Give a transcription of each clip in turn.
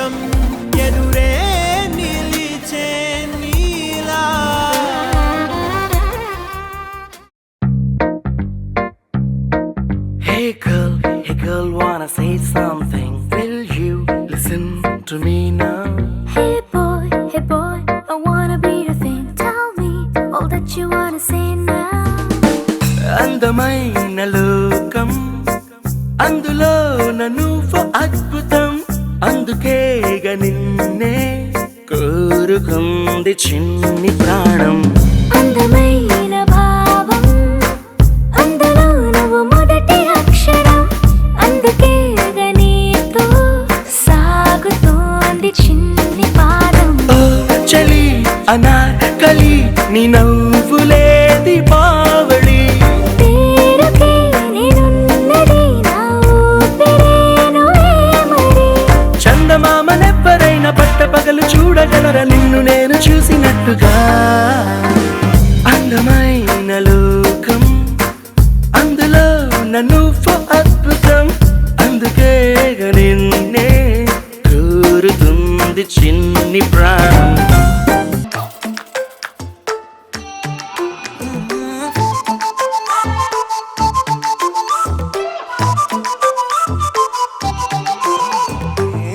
దూరం ఎదురే నిలిచే నీలా. Hey girl, wanna say something? Will you listen to me now? Hey boy, I wanna be your thing. Tell me all that you wanna say now. అందమైన లోకం అందులో నువ్వు అద్భుతం, అందుకేగా నిన్నే కోరుకుంది చిన్ని ప్రాణం. అందమైన భావం అందులో నువ్వు మొదటి అక్షరం, అందుకేగా నీతో సాగుతోంది చిన్ని పాదం. ఓ చలి అనార్కలి నీ నవ్వులేది బావళి, పేరుకే నేనున్నది నా ఊపిరేనువే మరి. చందమామనెవ్వరైనా పట్టపగలు చూడగలరా నిన్ను నేను చూసినట్టుగా. అందమైన లోకం అందులో నువ్వు అద్భుతం, అందుకే నిన్నే కోరుతుంది చిన్ని ప్రాణం.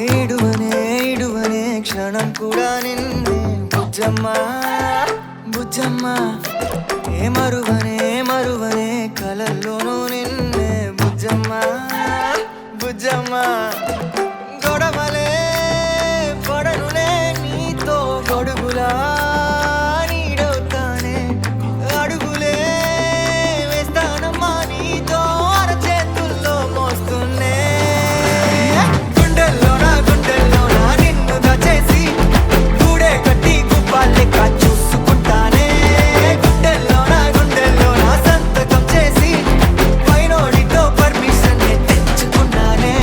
ఏడువనే క్షణం కూడా నిన్నే బుజ్జమ్మా బుజ్జమ్మా. ఏ మరువనే కలల్లోనూ నిన్నే బుజ్జమ్మా బుజ్జమ్మా. గొడవలే పడనులే నీతో గొడుగులా నీడవుతానే, అడుగులే వేస్తానమ్మా నీతో అరచేతుల్లో మోస్తున్నే. గుండెల్లోనా నిన్ను దాచేసి గూడే కట్టి గుప్పాలెక్క చూసుకుంటానే. గుండెల్లోనా సంతకం చేసి పైనోడితో పర్మిషన్ తెచ్చుకున్నానే.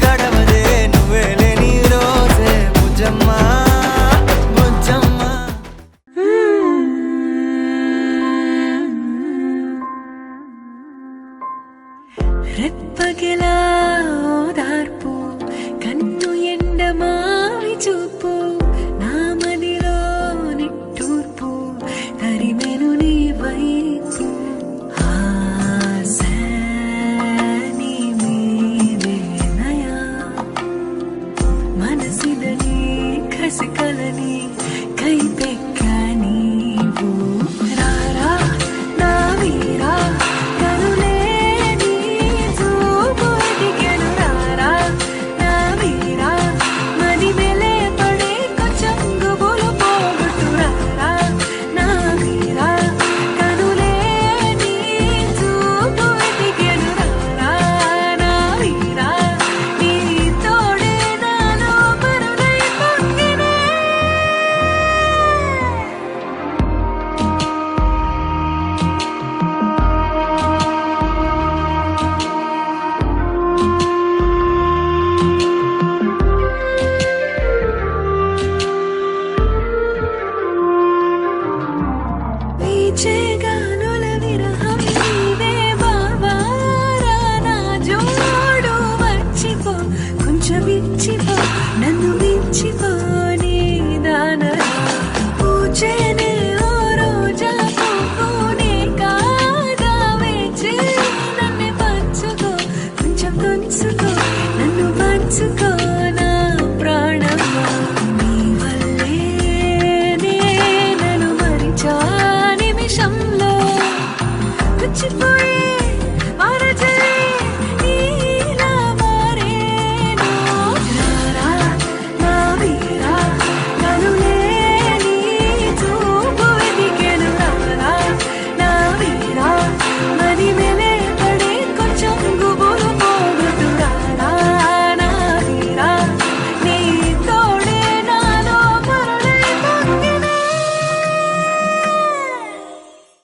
గడవదే నువ్వే లేని రోజే బుజ్జమ్మా బుజ్జమ్మా. రెప్పగిలా ఓదార్పు కన్ను ఎండమావి చూపు, నా మదిలో నిట్టూర్పు తరిమెను నీ వైపు. ఆశ నీ మీదే నయా మనసిదని కసికలని కైపెక్క నీవు. రారా నా వీరా కనులే నీ చూపు ఎదిగెను. రారా నా వీరా మది వెలే పడే కొంచెం గుబులు పోగొట్టు. రారా నా వీరా కనులే నీ చూపు ఎదిగెను. రారా నా వీరా నీ తోడే నాలో పరులై పొంగినే. వీచేగానుల విరహం నీవే బావారా నా జోడు. మర్చిపో కొంచెం ఇచ్చిపో నన్ను మించిపో నీ దానరా. పూచేనే ఓ రోజా పువ్వునే కాదా వేచి నన్ను పంచుకో కొంచెం తుంచుకో నన్ను పంచుకో.